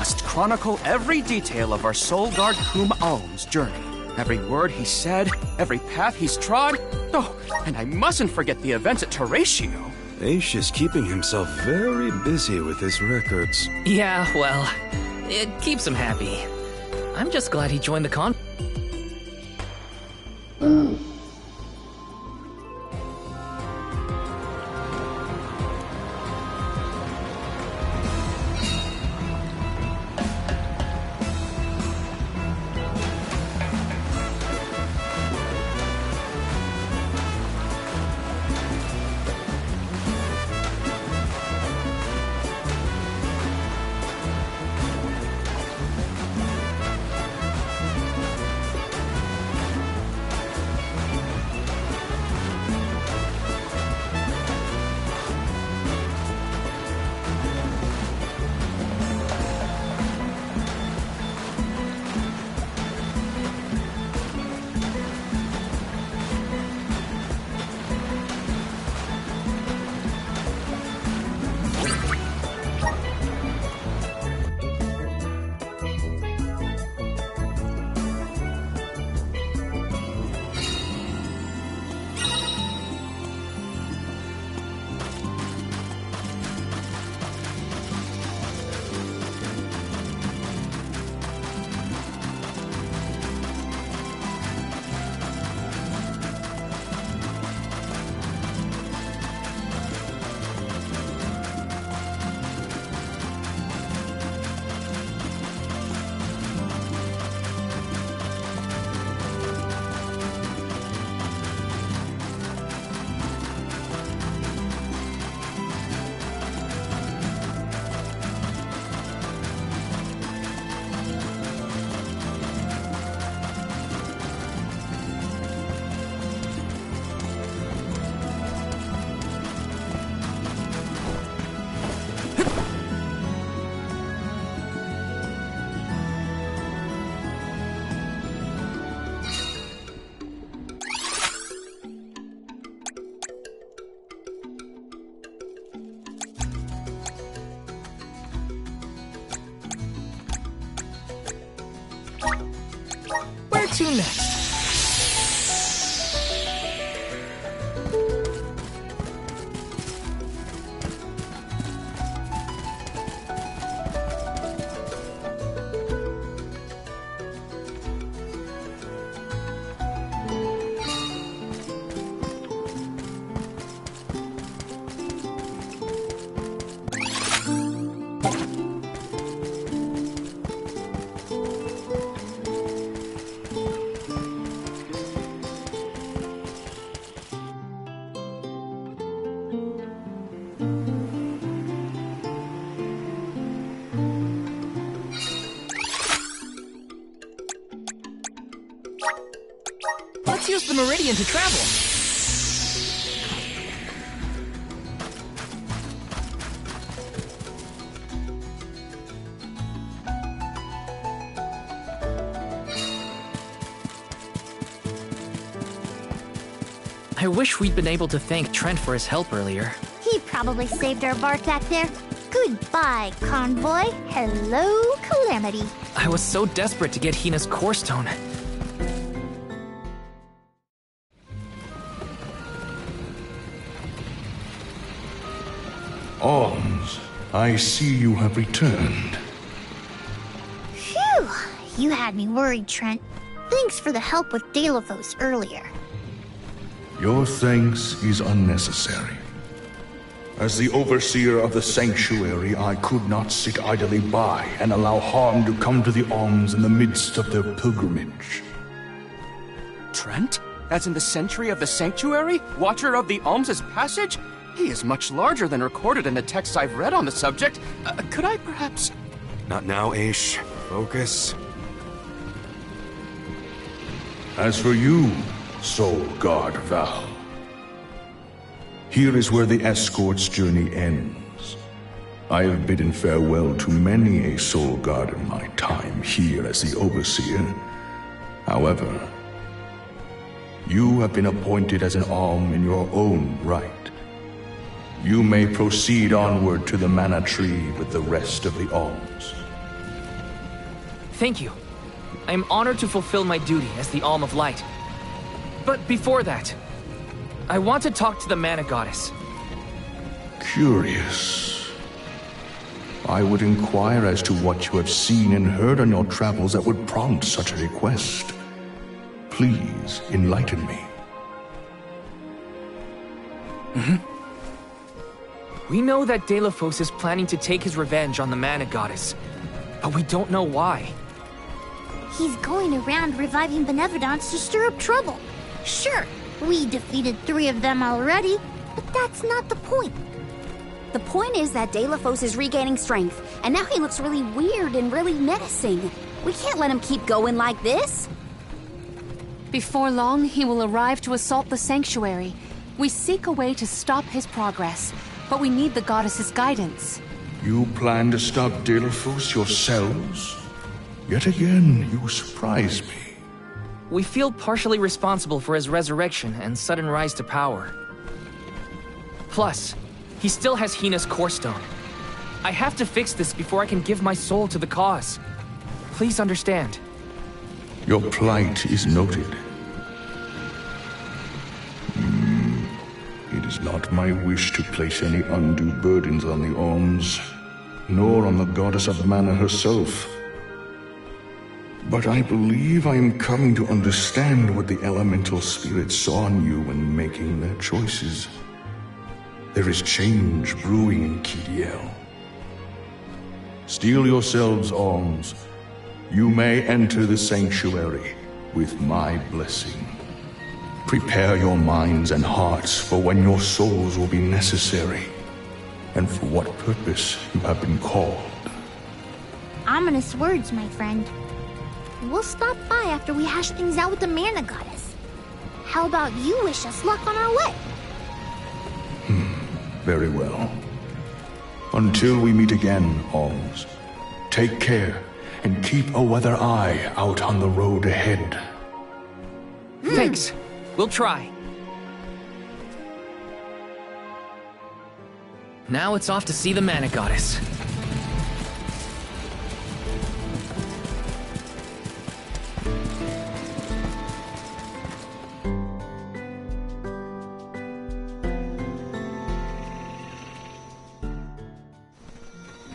must chronicle every detail of our Soul Guard Kum Alm's journey. Every word he said, every path he's trod. Oh, and I mustn't forget the events at Teratio. Aish is keeping himself very busy with his records. Yeah, well, it keeps him happy. I'm just glad he joined the con. Where to next? Let's use the Meridian to travel. I wish we'd been able to thank Trent for his help earlier. He probably saved our bark back there. Goodbye, Convoy. Hello, Calamity. I was so desperate to get Hina's Core Stone. Alms, I see you have returned. Phew! You had me worried, Trent. Thanks for the help with Daelithos earlier. Your thanks is unnecessary. As the overseer of the sanctuary, I could not sit idly by and allow harm to come to the Alms in the midst of their pilgrimage. Trent? As in the sentry of the sanctuary? Watcher of the Alms' passage? He is much larger than recorded in the texts I've read on the subject. Could I perhaps... Not now, Aish. Focus. As for you, Soul Guard Val, here is where the escort's journey ends. I have bidden farewell to many a Soul Guard in my time here as the Overseer. However, you have been appointed as an Alm in your own right. You may proceed onward to the Mana Tree with the rest of the Alms. Thank you. I am honored to fulfill my duty as the Alm of Light. But before that, I want to talk to the Mana Goddess. Curious. I would inquire as to what you have seen and heard on your travels that would prompt such a request. Please enlighten me. We know that Delafos is planning to take his revenge on the Mana Goddess, but we don't know why. He's going around reviving Benevolence to stir up trouble. Sure, we defeated 3 of them already, but that's not the point. The point is that Delafos is regaining strength, and now he looks really weird and really menacing. We can't let him keep going like this. Before long, he will arrive to assault the sanctuary. We seek a way to stop his progress, but we need the goddess's guidance. You plan to stop Delafos yourselves? Yet again, you surprise me. We feel partially responsible for his resurrection and sudden rise to power. Plus, he still has Hina's Core Stone. I have to fix this before I can give my soul to the cause. Please understand. Your plight is noted. It is not my wish to place any undue burdens on the Alms, nor on the Goddess of Mana herself. But I believe I am coming to understand what the elemental spirits saw in you when making their choices. There is change brewing in Kidiel. Steel yourselves, Alms. You may enter the sanctuary with my blessing. Prepare your minds and hearts for when your souls will be necessary, and for what purpose you have been called. Ominous words, my friend. We'll stop by after we hash things out with the Mana Goddess. How about you wish us luck on our way? Very well. Until we meet again, Alms, take care and keep a weather eye out on the road ahead. Thanks. We'll try. Now it's off to see the Mana Goddess.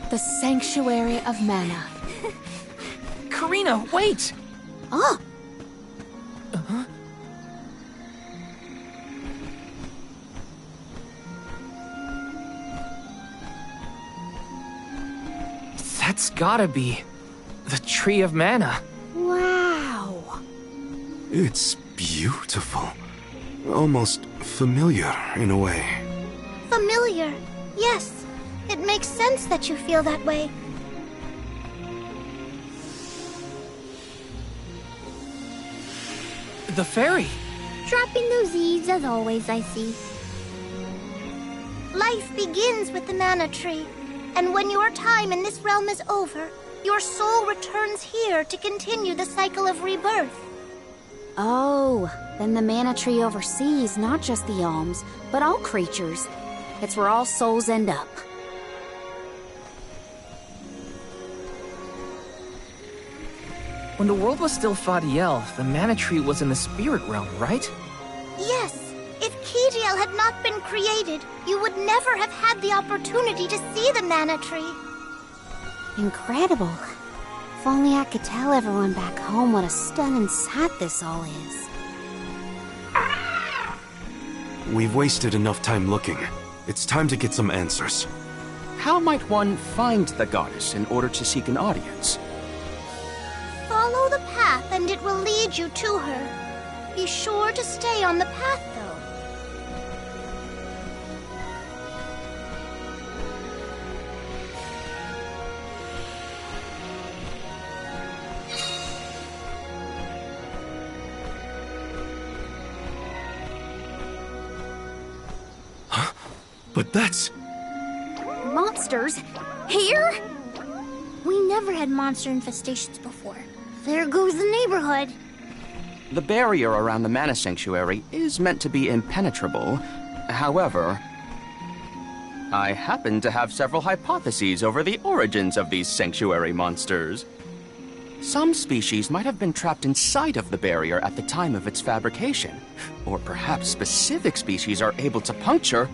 The Sanctuary of Mana. Karina, wait! Oh, That's gotta be the Tree of Mana. wow. It's beautiful. Almost familiar in a way. Familiar. Yes. It makes sense that you feel that way. The fairy. Dropping those eaves as always, I see. Life begins with the Mana Tree, and when your time in this realm is over, your soul returns here to continue the cycle of rebirth. Oh, then the Mana Tree oversees not just the Alms, but all creatures. It's where all souls end up. When the world was still Fadiel, the Mana Tree was in the spirit realm, right? Yes, if Kidiel had not been created, you would never have had the opportunity to see the Mana Tree. Incredible. If only I could tell everyone back home what a stunning sight this all is. We've wasted enough time looking. It's time to get some answers. How might one find the goddess in order to seek an audience? Follow the path and it will lead you to her. Be sure to stay on the path, though. But that's... Monsters? Here? We never had monster infestations before. There goes the neighborhood. The barrier around the Mana Sanctuary is meant to be impenetrable. However, I happen to have several hypotheses over the origins of these sanctuary monsters. Some species might have been trapped inside of the barrier at the time of its fabrication. Or perhaps specific species are able to puncture...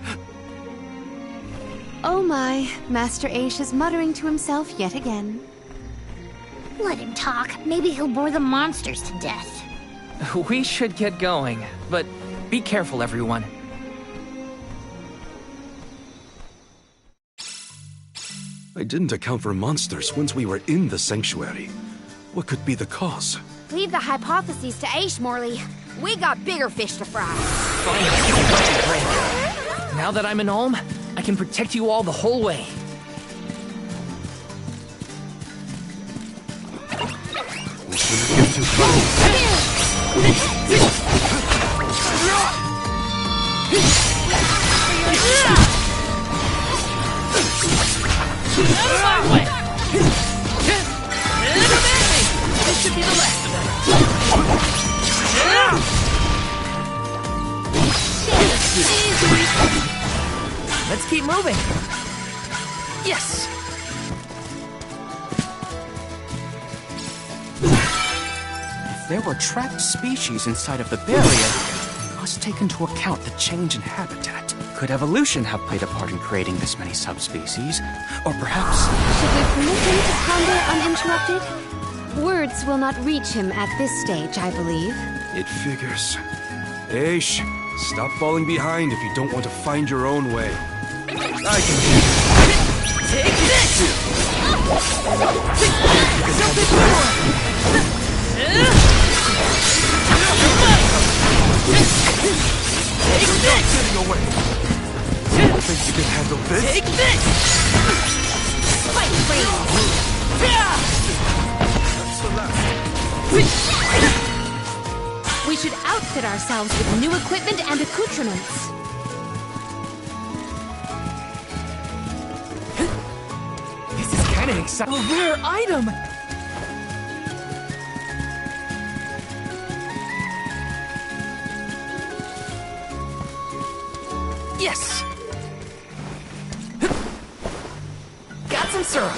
Oh my, Master Aish is muttering to himself yet again. Let him talk. Maybe he'll bore the monsters to death. We should get going, but be careful, everyone. I didn't account for monsters once we were in the sanctuary. What could be the cause? Leave the hypotheses to Aish, Morley. We got bigger fish to fry. Finally, now that I'm an Olm, I can protect you all the whole way. We shouldn't get too close. This should be the last of them. Let's keep moving. Yes. If there were trapped species inside of the barrier, we must take into account the change in habitat. Could evolution have played a part in creating this many subspecies? Or perhaps... Should we permit him to ponder uninterrupted? Words will not reach him at this stage, I believe. It figures. Aish, stop falling behind if you don't want to find your own way. I can do it. Take this! Something more! Take this! Getting away. Think you can handle this? Take this! Fight free! That's the last. We should outfit ourselves with new equipment and accoutrements. This is kind of exciting. A rare item! Yes! Got some syrup!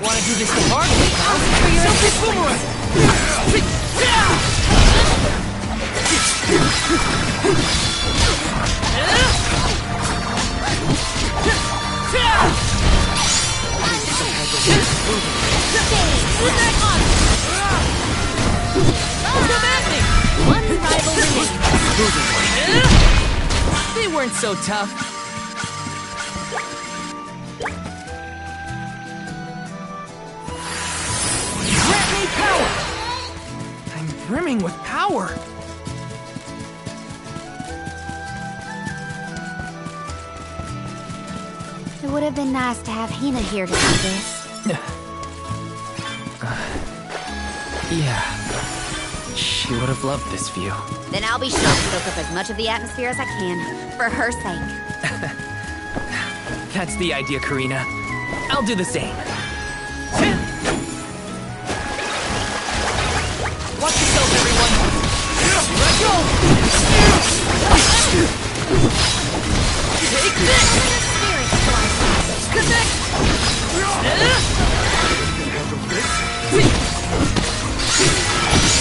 Wanna do this the hard way, huh? Selfish boomerang! One rival remains. They weren't so tough. Grant me power! I'm brimming with power. It would have been nice to have Hina here to do this. Yeah. She would have loved this view. Then I'll be sure to soak up as much of the atmosphere as I can, for her sake. That's the idea, Karina. I'll do the same. Watch yourself, everyone! Let's go! Take this! Connect!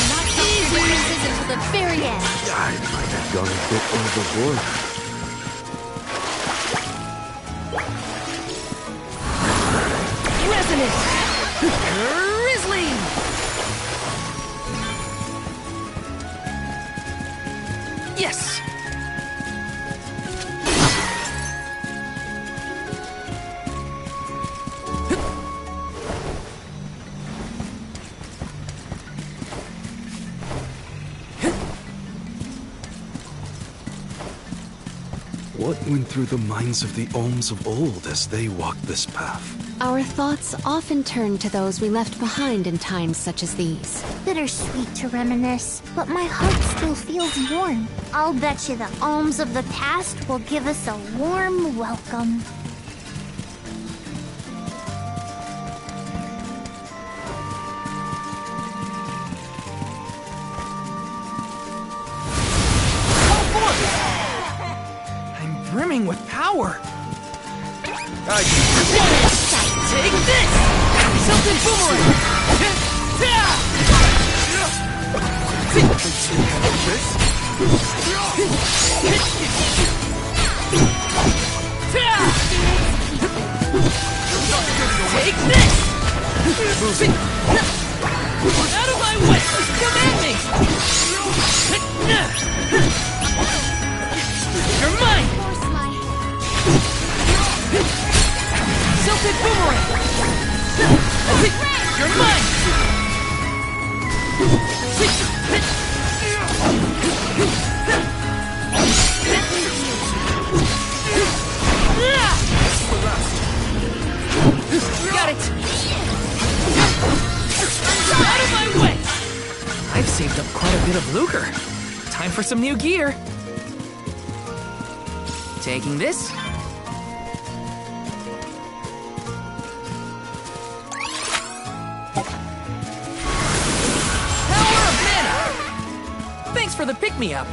Not easy until the very end. I might have gone a bit overboard. Resonant! Grizzly! Yes! What went through the minds of the Olms of old as they walked this path? Our thoughts often turn to those we left behind in times such as these. Bittersweet to reminisce, but my heart still feels warm. I'll bet you the alms of the past will give us a warm welcome. power! I can Take this! Tilted boomerang! Take this! Out of my way! Command me! You're mine! Tilted boomerang! You're mine! Got it! Out of my way! I've saved up quite a bit of lucre. Time for some new gear. Taking this. Power of mana! Thanks for the pick-me-up.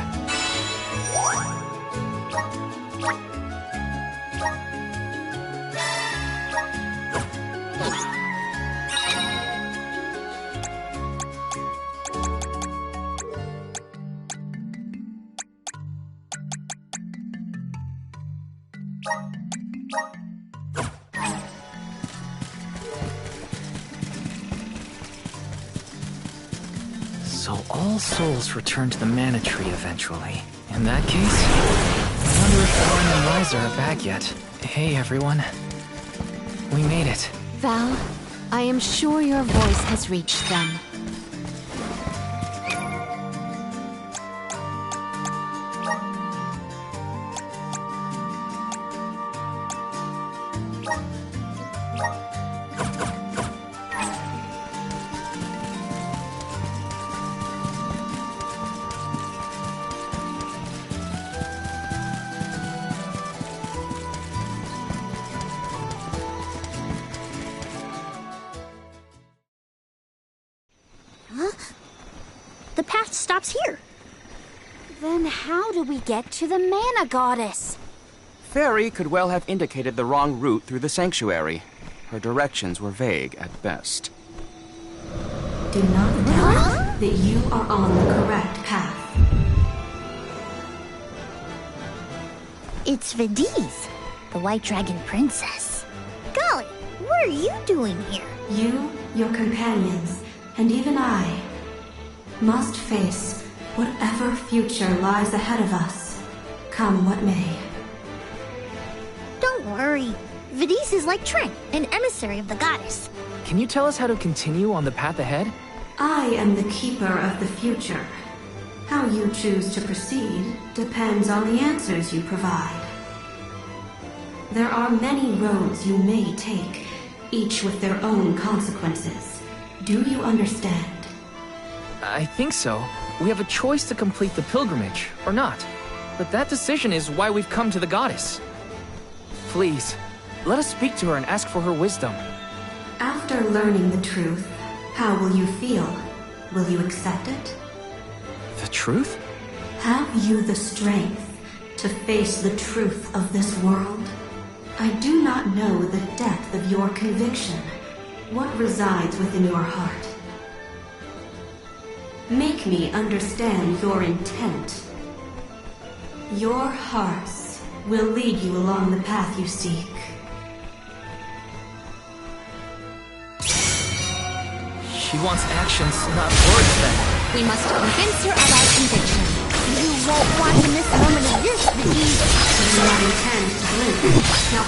So all souls return to the mana tree eventually. In that case, I wonder if Lauren and Liza are back yet. Hey everyone. We made it. Val, I am sure your voice has reached them. The path stops here. Then how do we get to the mana goddess? Fairy could well have indicated the wrong route through the sanctuary. Her directions were vague at best. Do not doubt that you are on the correct path. It's Vidiz, the White Dragon Princess. Golly, what are you doing here? You, your companions, and even I must face whatever future lies ahead of us, come what may. Don't worry. Vidiz is like Trent, an emissary of the goddess. Can you tell us how to continue on the path ahead? I am the keeper of the future. How you choose to proceed depends on the answers you provide. There are many roads you may take, each with their own consequences. Do you understand? I think so. We have a choice to complete the pilgrimage, or not. But that decision is why we've come to the goddess. Please, let us speak to her and ask for her wisdom. After learning the truth, how will you feel? Will you accept it? The truth? Have you the strength to face the truth of this world? I do not know the depth of your conviction, what resides within your heart. Make me understand your intent. Your hearts will lead you along the path you seek. She wants actions, not words, then. We must convince her of our conviction. You won't want to miss a moment of this, Vidiz. You do not intend to blink. Now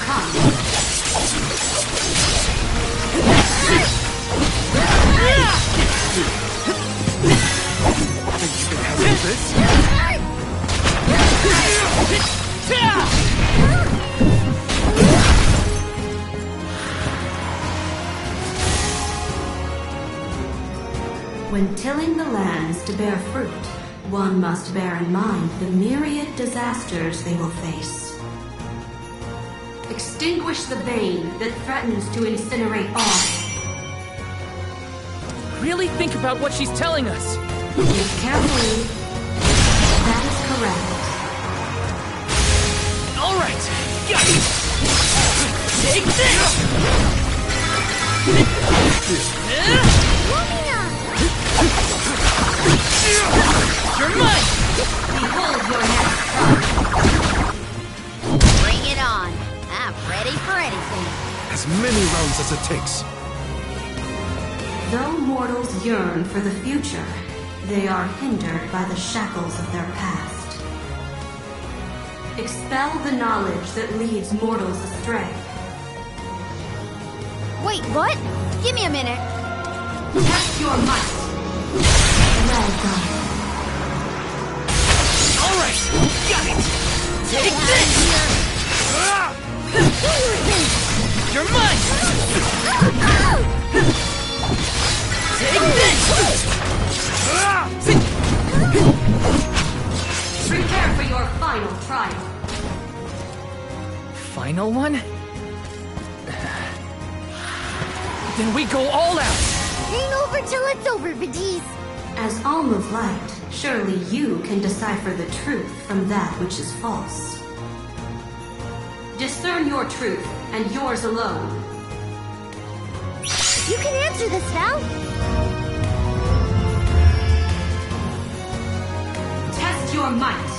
when tilling the lands to bear fruit, one must bear in mind the myriad disasters they will face. Extinguish the bane that threatens to incinerate all. Really think about what she's telling us. Think carefully. That is correct. All right. Take this! You're mine! Behold your next trial. Bring it on. I'm ready for anything. As many rounds as it takes. Though mortals yearn for the future, they are hindered by the shackles of their past. Expel the knowledge that leads mortals astray. Wait, what? Give me a minute. Test your might. Well done. All right, got it. Take this. You're mine. Take this. Prepare for your final trial. Final one? Then we go all out. Ain't over till it's over, Vidiz. As Alm of Light, surely you can decipher the truth from that which is false. Discern your truth, and yours alone. You can answer this, Val. Test your might.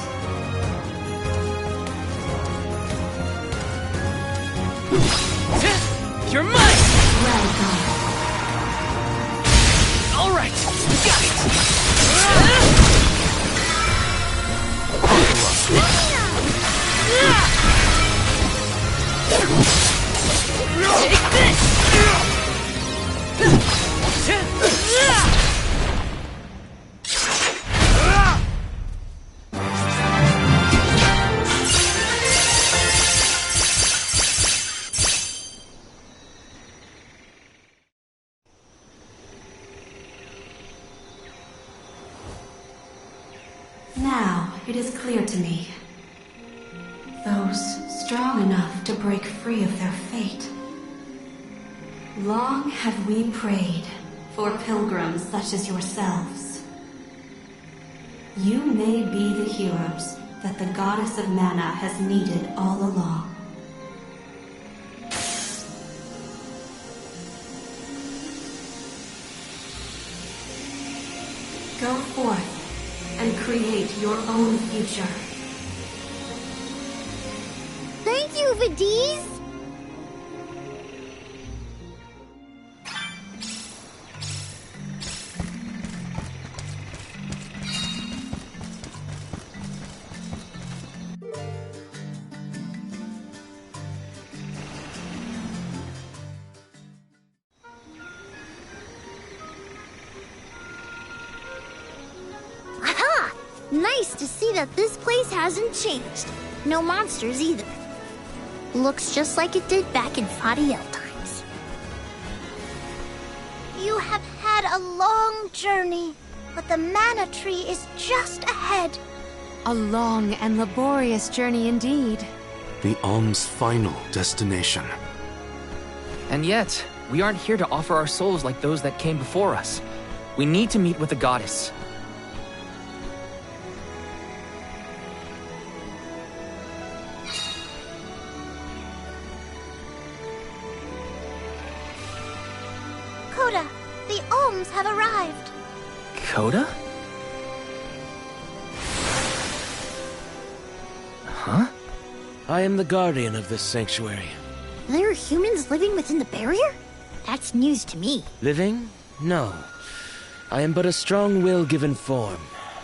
You're mine. Well done. All right, got it. Take this. Now it is clear to me. Those strong enough to break free of their fate. Long have we prayed for pilgrims such as yourselves. You may be the heroes that the goddess of mana has needed all along. Go forth and create your own future. Thank you, Vidiz. Aha! Nice to see that this place hasn't changed. No monsters either. Looks just like it did back in Fadiel times. You have had a long journey, but the mana tree is just ahead. A long and laborious journey indeed. The Alm's final destination. And yet, we aren't here to offer our souls like those that came before us. We need to meet with the goddess. Coda, the Alms have arrived. Coda? Huh? I am the guardian of this sanctuary. There are humans living within the barrier? That's news to me. Living? No. I am but a strong will given form.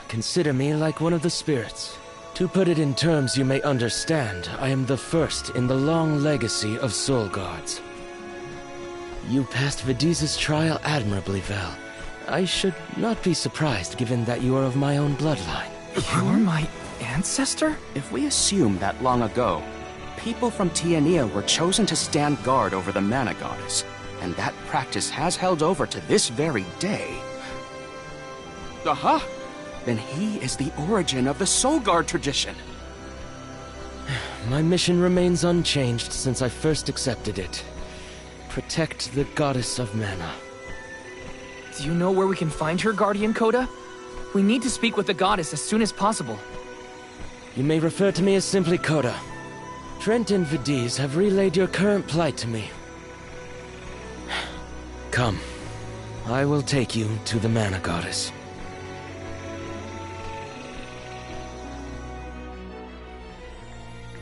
Consider me like one of the spirits. To put it in terms you may understand, I am the first in the long legacy of soul guards. You passed Vidiz's trial admirably, Val. I should not be surprised given that you are of my own bloodline. You're my ancestor? If we assume that long ago, people from Tiania were chosen to stand guard over the mana goddess, and that practice has held over to this very day. Aha! Then he is the origin of the Soul Guard tradition. My mission remains unchanged since I first accepted it. Protect the goddess of mana. Do you know where we can find her, Guardian Coda? We need to speak with the goddess as soon as possible. You may refer to me as simply Coda. Trent and Vidiz have relayed your current plight to me. Come, I will take you to the Mana Goddess.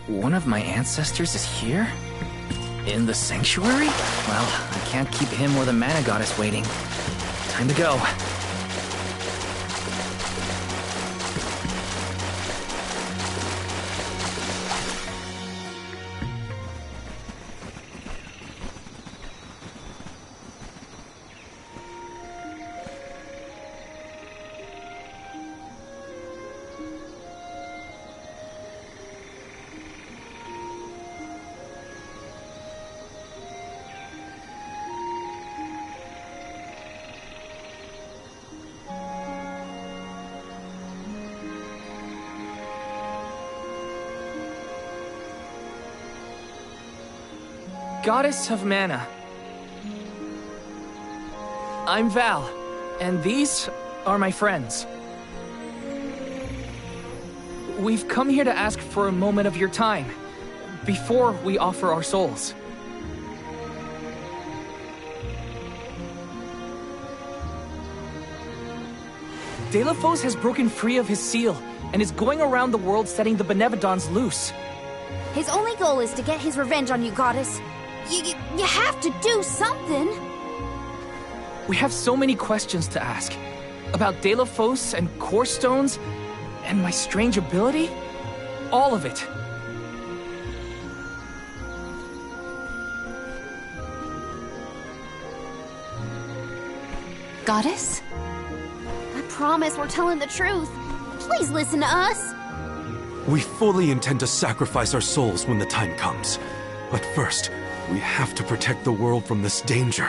One of my ancestors is here? In the sanctuary? Well, I can't keep him or the Mana Goddess waiting. Time to go. Goddess of Mana. I'm Val, and these are my friends. We've come here to ask for a moment of your time, before we offer our souls. Delafos has broken free of his seal, and is going around the world setting the Benevodons loose. His only goal is to get his revenge on you, Goddess. You have to do something! We have so many questions to ask. About Delafos and Core Stones, and my strange ability. All of it. Goddess? I promise we're telling the truth. Please listen to us. We fully intend to sacrifice our souls when the time comes. But first, we have to protect the world from this danger.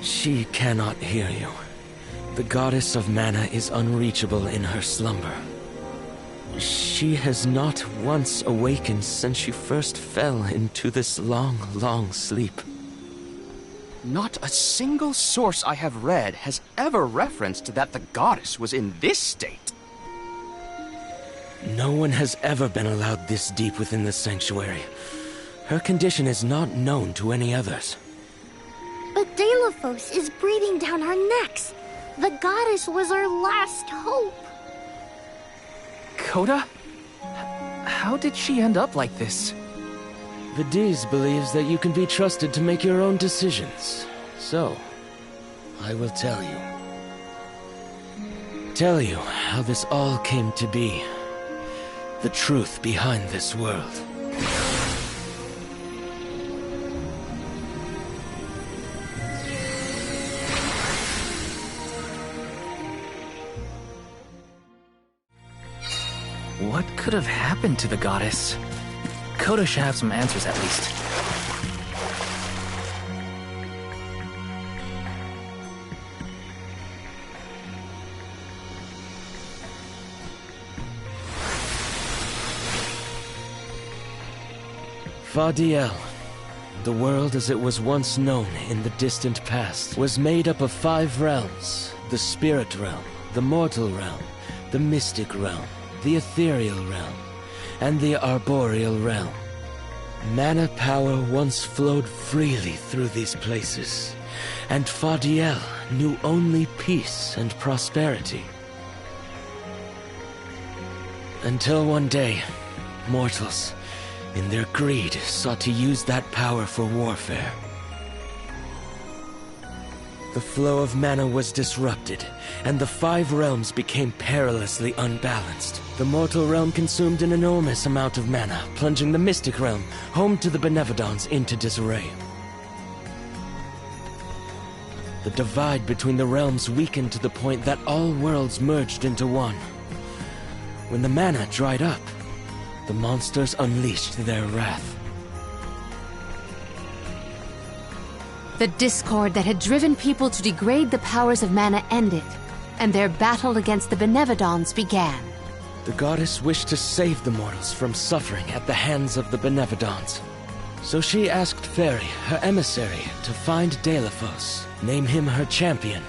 She cannot hear you. The Goddess of Mana is unreachable in her slumber. She has not once awakened since she first fell into this long, long sleep. Not a single source I have read has ever referenced that the goddess was in this state. No one has ever been allowed this deep within the sanctuary. Her condition is not known to any others. But Delafos is breathing down our necks. The goddess was our last hope. Coda? How did she end up like this? Vidiz believes that you can be trusted to make your own decisions. So, I will tell you. Tell you how this all came to be. The truth behind this world. What could have happened to the goddess? Coda should have some answers at least. Fadiel, the world as it was once known in the distant past, was made up of 5 realms: the spirit realm, the mortal realm, the mystic realm, the ethereal realm, and the arboreal realm. Mana power once flowed freely through these places, and Fadiel knew only peace and prosperity. Until one day, mortals, in their greed, sought to use that power for warfare. The flow of mana was disrupted, and the 5 realms became perilously unbalanced. The mortal realm consumed an enormous amount of mana, plunging the mystic realm, home to the Benevodons, into disarray. The divide between the realms weakened to the point that all worlds merged into one. When the mana dried up, the monsters unleashed their wrath. The discord that had driven people to degrade the powers of mana ended, and their battle against the Benevodons began. The goddess wished to save the mortals from suffering at the hands of the Benevodons. So she asked Fairy, her emissary, to find Delafos, name him her champion,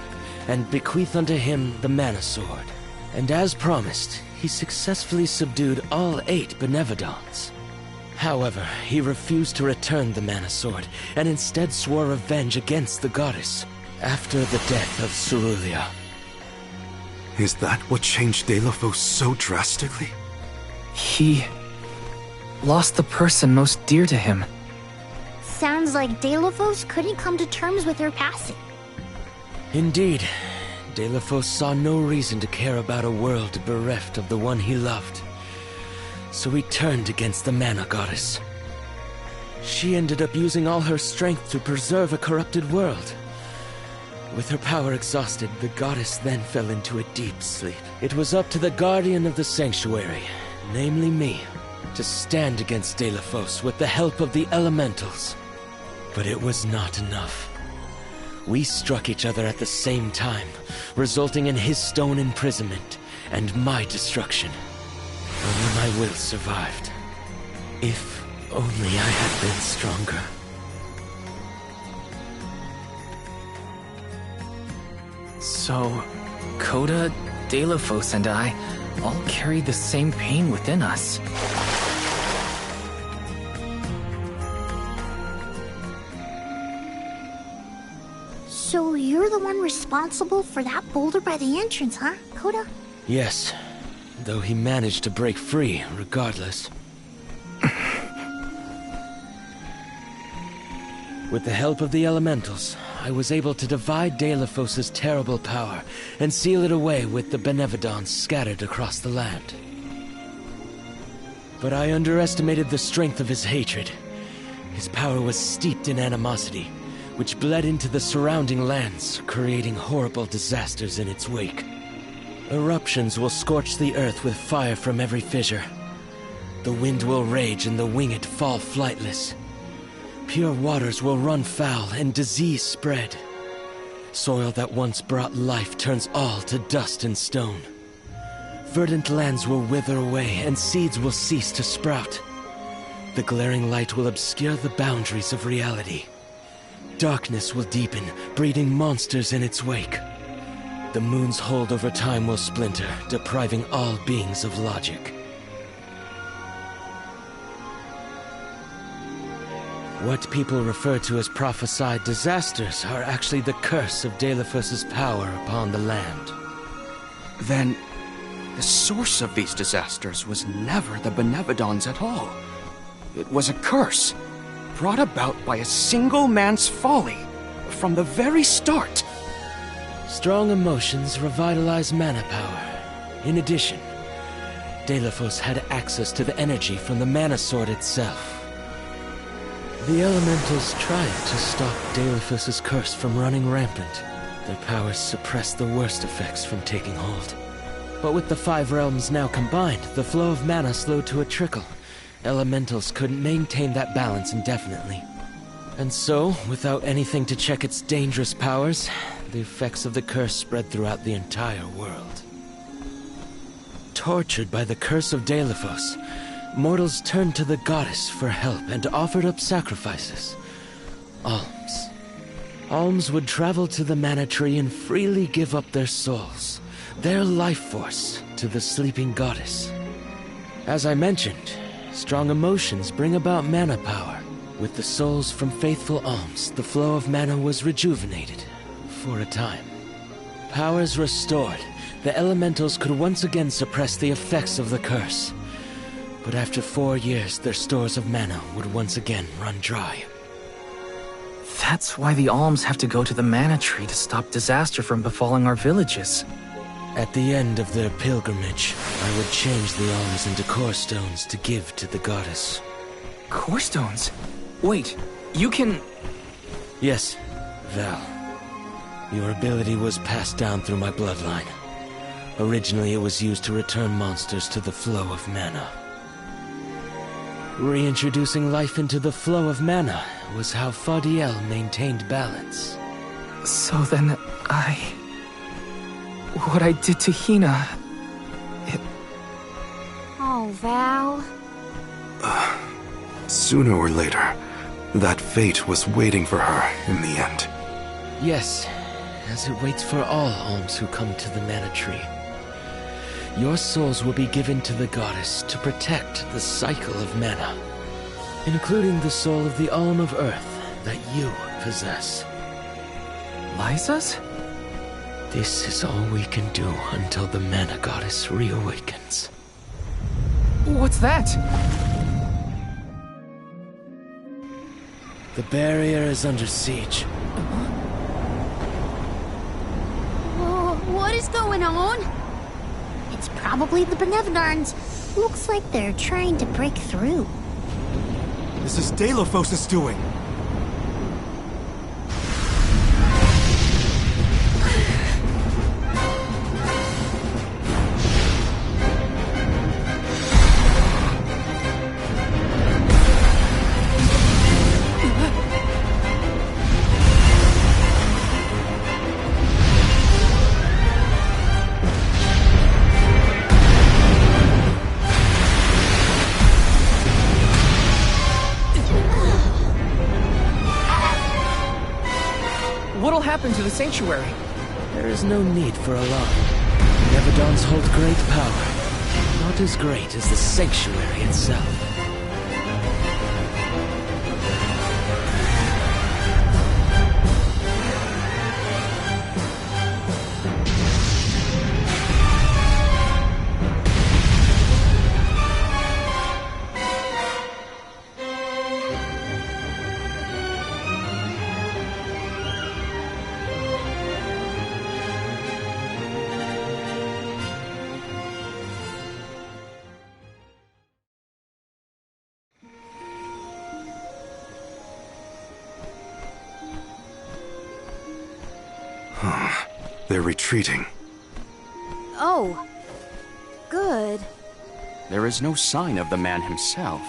and bequeath unto him the Mana Sword. And as promised, he successfully subdued all 8 Benevodons. However, he refused to return the Mana Sword, and instead swore revenge against the goddess, after the death of Cerulia. Is that what changed Delafos so drastically? He lost the person most dear to him. Sounds like Delafos couldn't come to terms with her passing. Indeed, Delafos saw no reason to care about a world bereft of the one he loved. So he turned against the Mana Goddess. She ended up using all her strength to preserve a corrupted world. With her power exhausted, the goddess then fell into a deep sleep. It was up to the Guardian of the Sanctuary, namely me, to stand against Delafos with the help of the Elementals. But it was not enough. We struck each other at the same time, resulting in his stone imprisonment and my destruction. Only my will survived. If only I had been stronger. So, Coda, Delafos, and I all carried the same pain within us. So you're the one responsible for that boulder by the entrance, huh, Coda? Yes, though he managed to break free regardless. With the help of the Elementals, I was able to divide Delafos' terrible power and seal it away with the Benevodons scattered across the land. But I underestimated the strength of his hatred. His power was steeped in animosity, which bled into the surrounding lands, creating horrible disasters in its wake. Eruptions will scorch the earth with fire from every fissure. The wind will rage and the winged fall flightless. Pure waters will run foul and disease spread. Soil that once brought life turns all to dust and stone. Verdant lands will wither away and seeds will cease to sprout. The glaring light will obscure the boundaries of reality. Darkness will deepen, breeding monsters in its wake. The moon's hold over time will splinter, depriving all beings of logic. What people refer to as prophesied disasters are actually the curse of Delafos' power upon the land. Then, the source of these disasters was never the Benevodons at all. It was a curse, brought about by a single man's folly, from the very start. Strong emotions revitalize mana power. In addition, Delafos had access to the energy from the Mana Sword itself. The Elementals tried to stop Delafos' curse from running rampant. Their powers suppressed the worst effects from taking hold. But with the 5 realms now combined, the flow of mana slowed to a trickle. Elementals couldn't maintain that balance indefinitely. And so, without anything to check its dangerous powers, the effects of the curse spread throughout the entire world. Tortured by the curse of Delafos, mortals turned to the goddess for help and offered up sacrifices. Alms. Alms would travel to the mana tree and freely give up their souls, their life force, to the sleeping goddess. As I mentioned, strong emotions bring about mana power. With the souls from faithful alms, the flow of mana was rejuvenated, for a time. Powers restored, the elementals could once again suppress the effects of the curse. But after 4 years, their stores of mana would once again run dry. That's why the alms have to go to the mana tree to stop disaster from befalling our villages. At the end of their pilgrimage, I would change the alms into core stones to give to the goddess. Core stones? Wait, you can... Yes, Val. Your ability was passed down through my bloodline. Originally, it was used to return monsters to the flow of mana. Reintroducing life into the flow of mana was how Faudiel maintained balance. So then, what I did to Hina... Oh, Val. Sooner or later, that fate was waiting for her in the end. Yes, as it waits for all alms who come to the mana tree. your souls will be given to the goddess to protect the cycle of mana, including the soul of the Alm of Earth that you possess. Liza's? This is all we can do until the mana goddess reawakens. What's that? The barrier is under siege. Whoa, what is going on? It's probably the Benevodons. Looks like they're trying to break through. This is Delophos' doing. What'll happen to the sanctuary? There is no need for alarm. Nevedons hold great power, not as great as the sanctuary itself. They're retreating. Oh. Good. There is no sign of the man himself.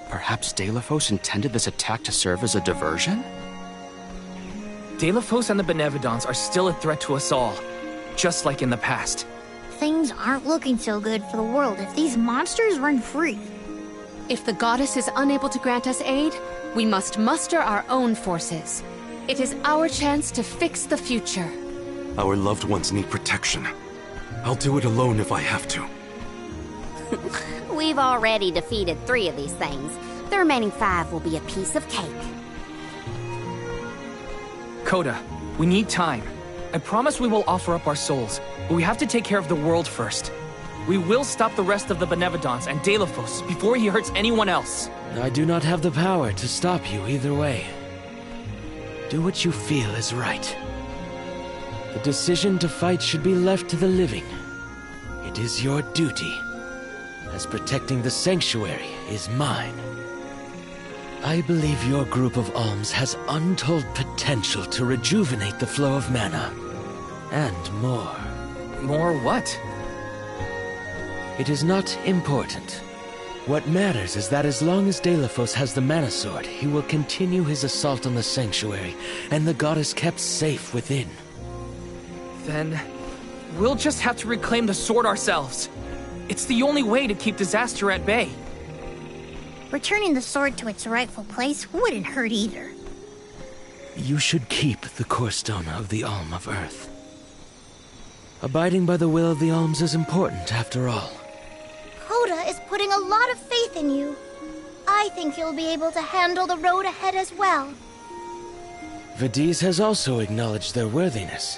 Perhaps Delophos intended this attack to serve as a diversion? Delophos and the Benevodons are still a threat to us all, just like in the past. Things aren't looking so good for the world if these monsters run free. If the goddess is unable to grant us aid, we must muster our own forces. It is our chance to fix the future. Our loved ones need protection. I'll do it alone if I have to. We've already defeated 3 of these things. The remaining 5 will be a piece of cake. Coda, we need time. I promise we will offer up our souls, but we have to take care of the world first. We will stop the rest of the Benevodons and Delophos before he hurts anyone else. I do not have the power to stop you either way. Do what you feel is right. The decision to fight should be left to the living. It is your duty, as protecting the sanctuary is mine. I believe your group of alms has untold potential to rejuvenate the flow of mana. And more. More what? It is not important. What matters is that as long as Delophos has the Mana Sword, he will continue his assault on the sanctuary, and the goddess kept safe within. Then, we'll just have to reclaim the sword ourselves. It's the only way to keep disaster at bay. Returning the sword to its rightful place wouldn't hurt either. You should keep the core stone of the Alm of Earth. Abiding by the will of the alms is important, after all. Coda is putting a lot of faith in you. I think you'll be able to handle the road ahead as well. Vidiz has also acknowledged their worthiness.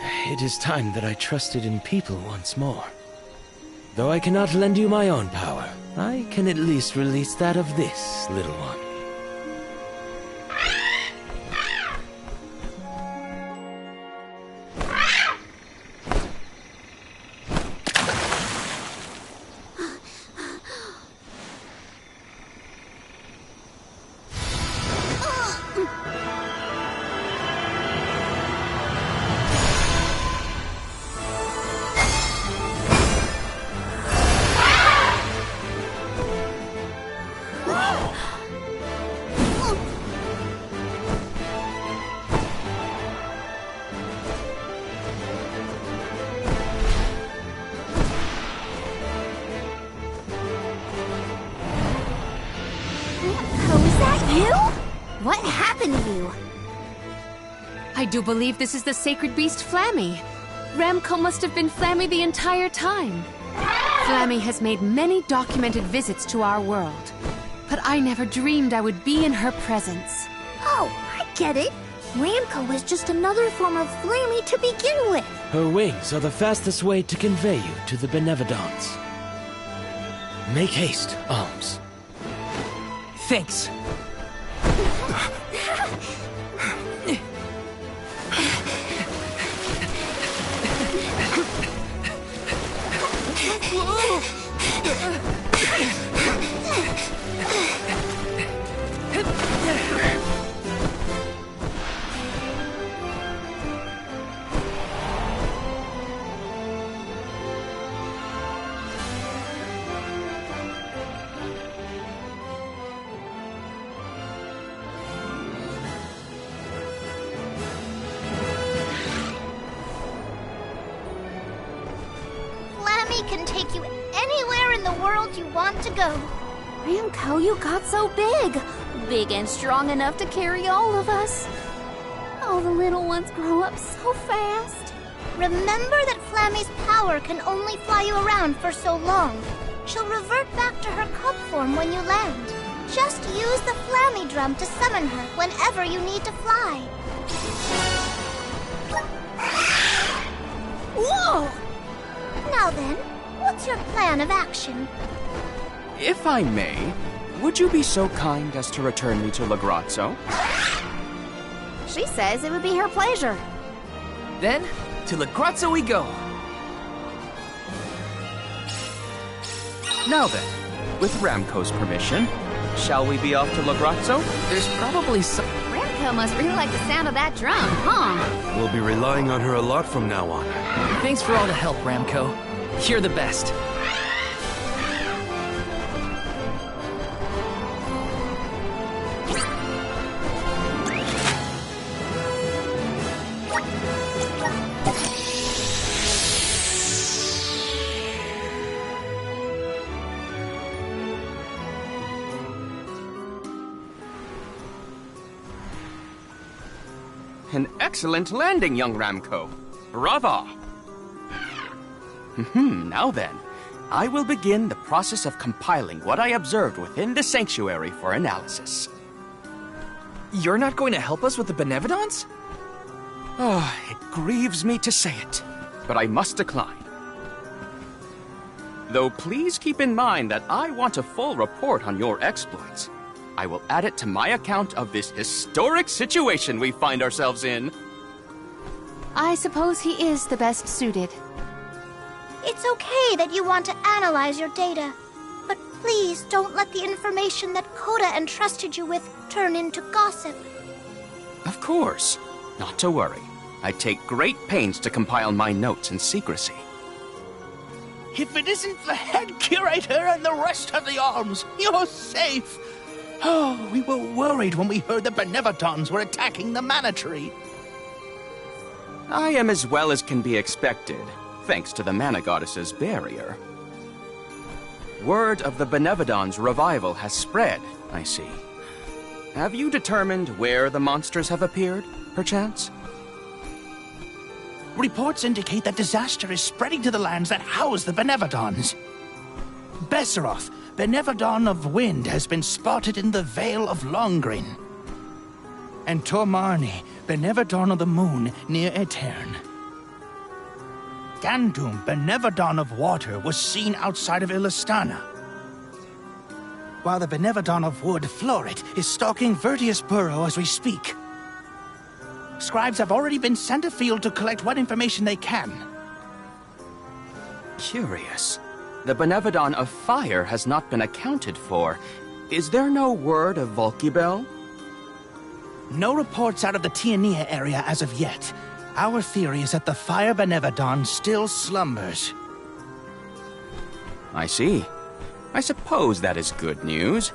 It is time that I trusted in people once more. Though I cannot lend you my own power, I can at least release that of this little one. What happened to you? I do believe this is the sacred beast Flammy. Ramco must have been Flammy the entire time. Flammy has made many documented visits to our world, but I never dreamed I would be in her presence. Oh, I get it. Ramco was just another form of Flammy to begin with. Her wings are the fastest way to convey you to the Benevodons. Make haste, Alms. Thanks. Flammy can take you anywhere in the world you want to go. Ramco, you got so big. Big and strong enough to carry all of us. All the little ones grow up so fast. Remember that Flammy's power can only fly you around for so long. She'll revert back to her cub form when you land. Just use the Flammy drum to summon her whenever you need to fly. Whoa! Now then, what's your plan of action? If I may, would you be so kind as to return me to Lagrazzo? She says it would be her pleasure. Then, to Lagrazzo we go. Now then, with Ramco's permission, shall we be off to Lagrazzo? There's probably some... Ramco must really like the sound of that drum, huh? We'll be relying on her a lot from now on. Thanks for all the help, Ramco. You're the best. An excellent landing, young Ramco. Brava! Now then, I will begin the process of compiling what I observed within the sanctuary for analysis. You're not going to help us with the Benevodons? It grieves me to say it, but I must decline. Though please keep in mind that I want a full report on your exploits. I will add it to my account of this historic situation we find ourselves in. I suppose he is the best suited. It's okay that you want to analyze your data, but please don't let the information that Coda entrusted you with turn into gossip. Of course. Not to worry. I take great pains to compile my notes in secrecy. If it isn't the head curator and the rest of the Alms, you're safe! Oh, we were worried when we heard the Benevodons were attacking the Mana Tree. I am as well as can be expected, thanks to the Mana Goddess's barrier. Word of the Benevodons' revival has spread, I see. Have you determined where the monsters have appeared, perchance? Reports indicate that disaster is spreading to the lands that house the Benevodons. Besseroth, Benevodon of Wind, has been spotted in the Vale of Longrin. And Tormarni, Benevodon of the Moon, near Aetern. Gandum, Benevodon of Water, was seen outside of Illistana. While the Benevodon of Wood, Florit, is stalking Vertius Burrow as we speak. Scribes have already been sent afield to collect what information they can. Curious. The Benevodon of Fire has not been accounted for. Is there no word of Volkibel? No reports out of the Tiania area as of yet. Our theory is that the Fire Benevodon still slumbers. I see. I suppose that is good news.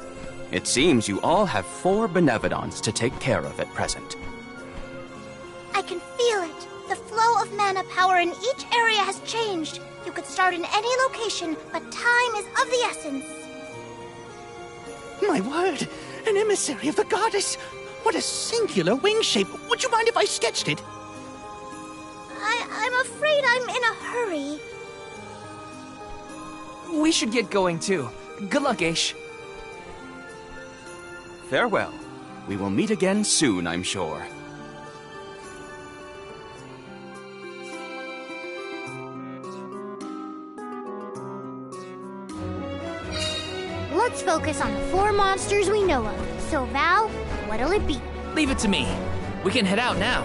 It seems you all have 4 Benevodons to take care of at present. I can feel it. The flow of mana power in each area has changed. You could start in any location, but time is of the essence. My word! An emissary of the goddess! What a singular wing shape! Would you mind if I sketched it? I'm afraid I'm in a hurry. We should get going too. Good luck, Aish. Farewell. We will meet again soon, I'm sure. Let's focus on the 4 monsters we know of. So, Val, what'll it be? Leave it to me. We can head out now.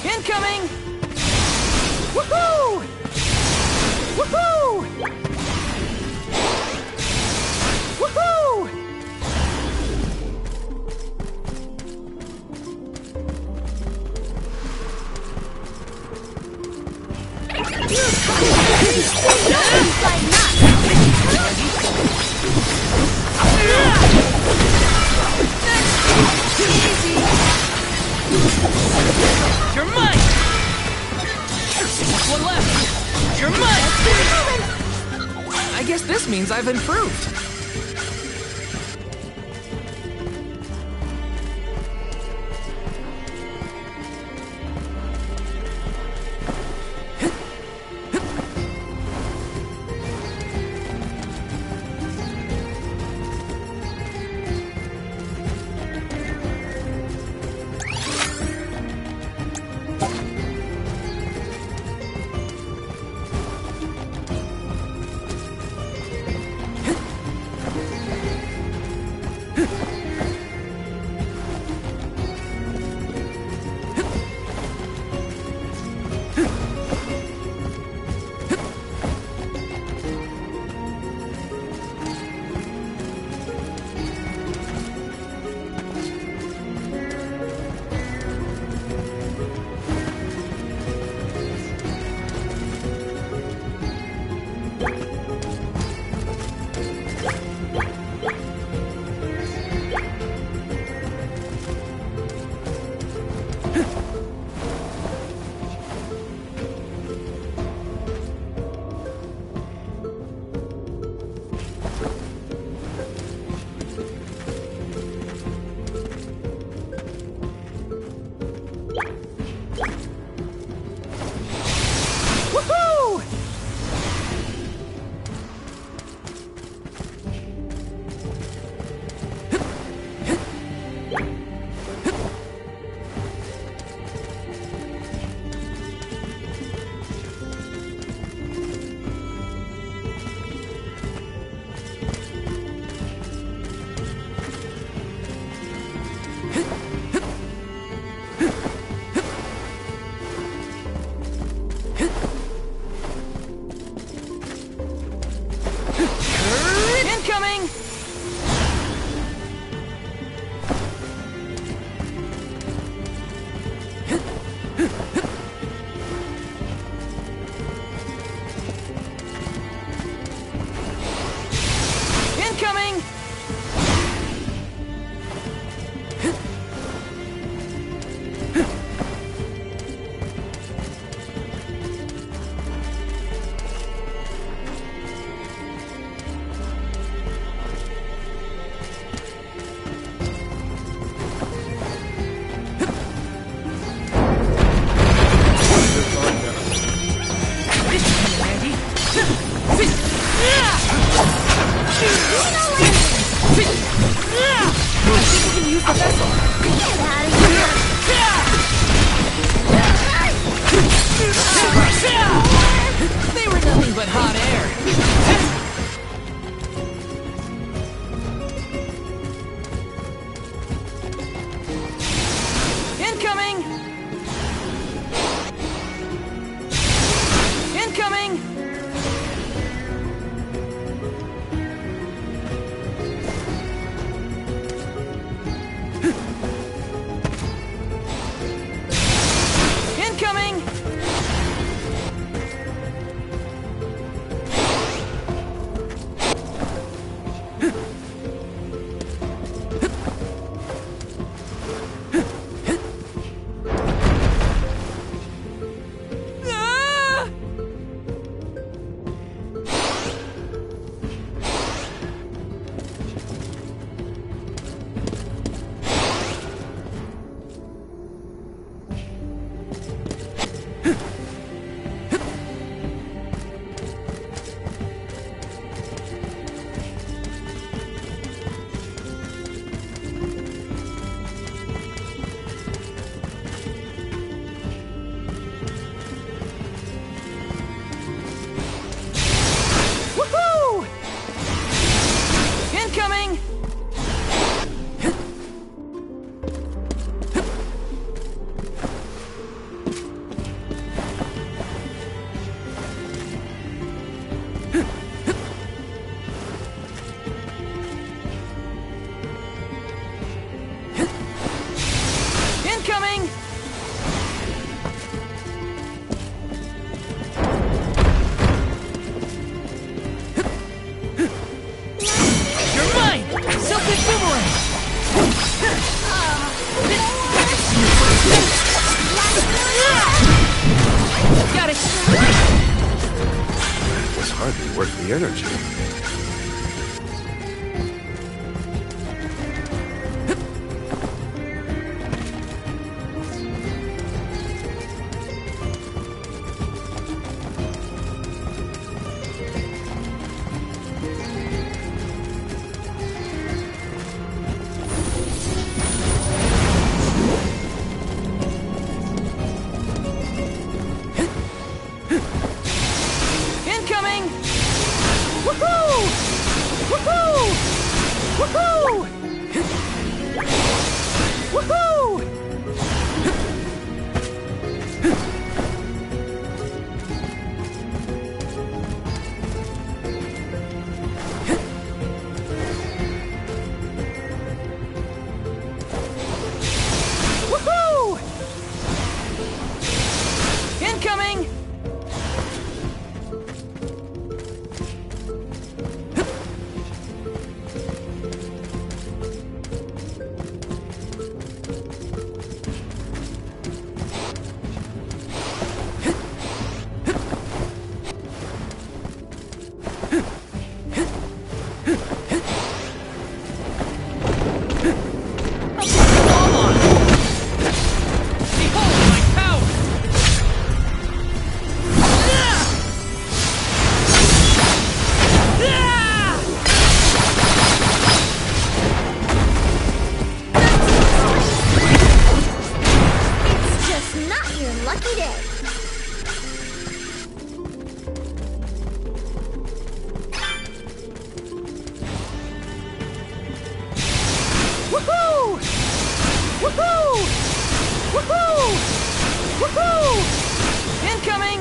Incoming! Woohoo! Woohoo! Woohoo! You're mine! One left! You're mine! I guess this means I've improved. the energy. Incoming! Woohoo! Woohoo! Woohoo! Woohoo! Woohoo! Incoming! It's just not your lucky day. Woohoo! Woohoo! Woohoo! Woohoo! Incoming!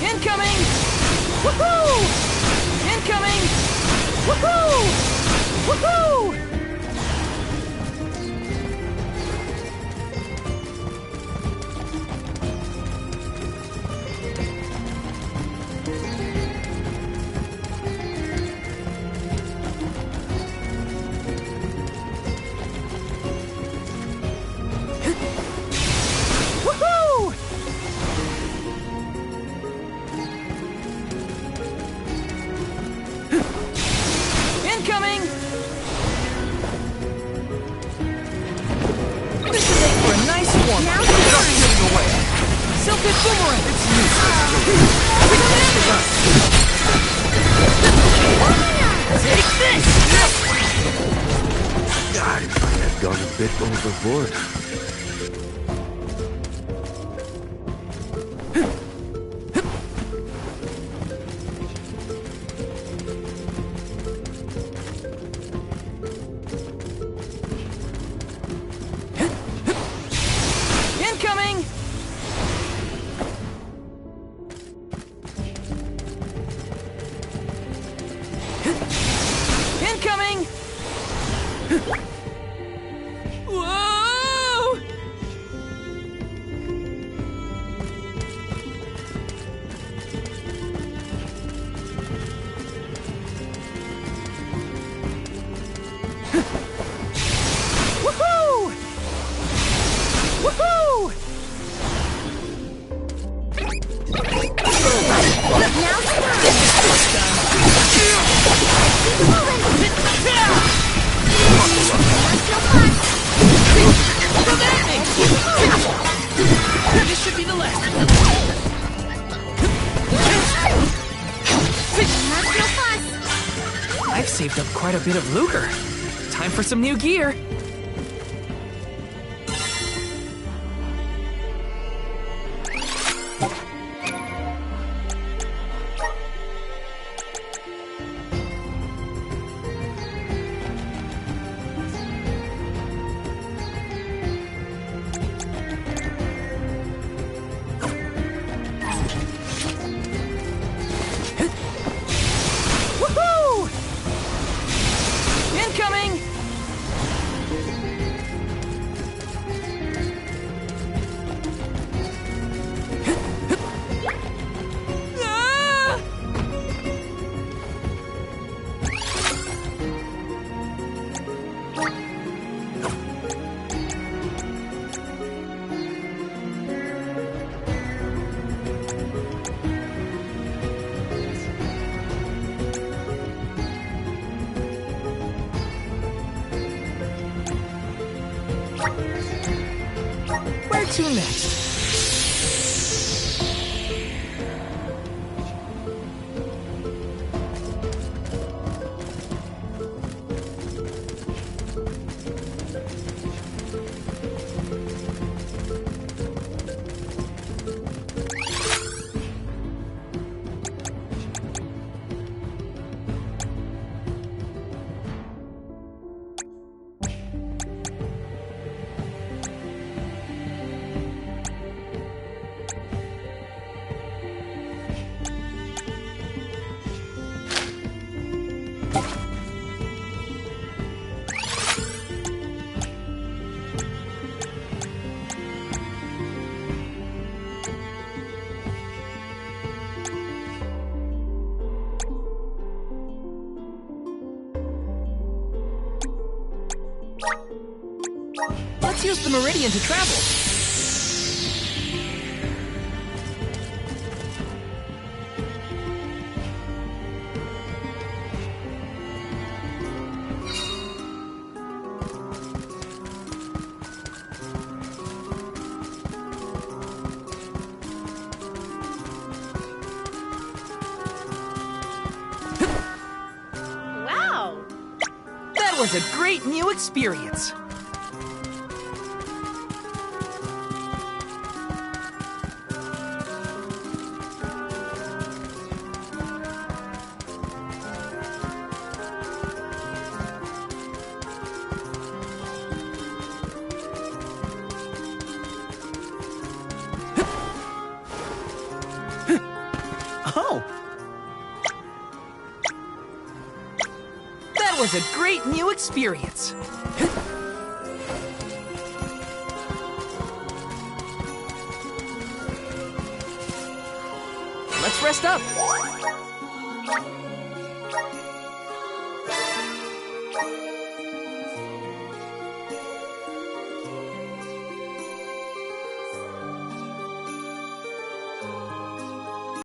Incoming! Woohoo! Incoming! Woohoo! Woohoo! Woohoo! Incoming! This should make for a nice warm. Now Get it's off time. getting away! Silted boomerang! It's Take this! I might have gone a bit overboard. Incoming! Incoming! Whoa! Woohoo! Woohoo! Now's the time. Keep moving. This should be the last. That's no fuss. I've saved up quite a bit of lucre. Time for some new gear. Woohoo! Incoming! to next? Let's use the Meridian to travel. Wow! That was a great new experience. Oh! That was a great new experience. Let's rest up.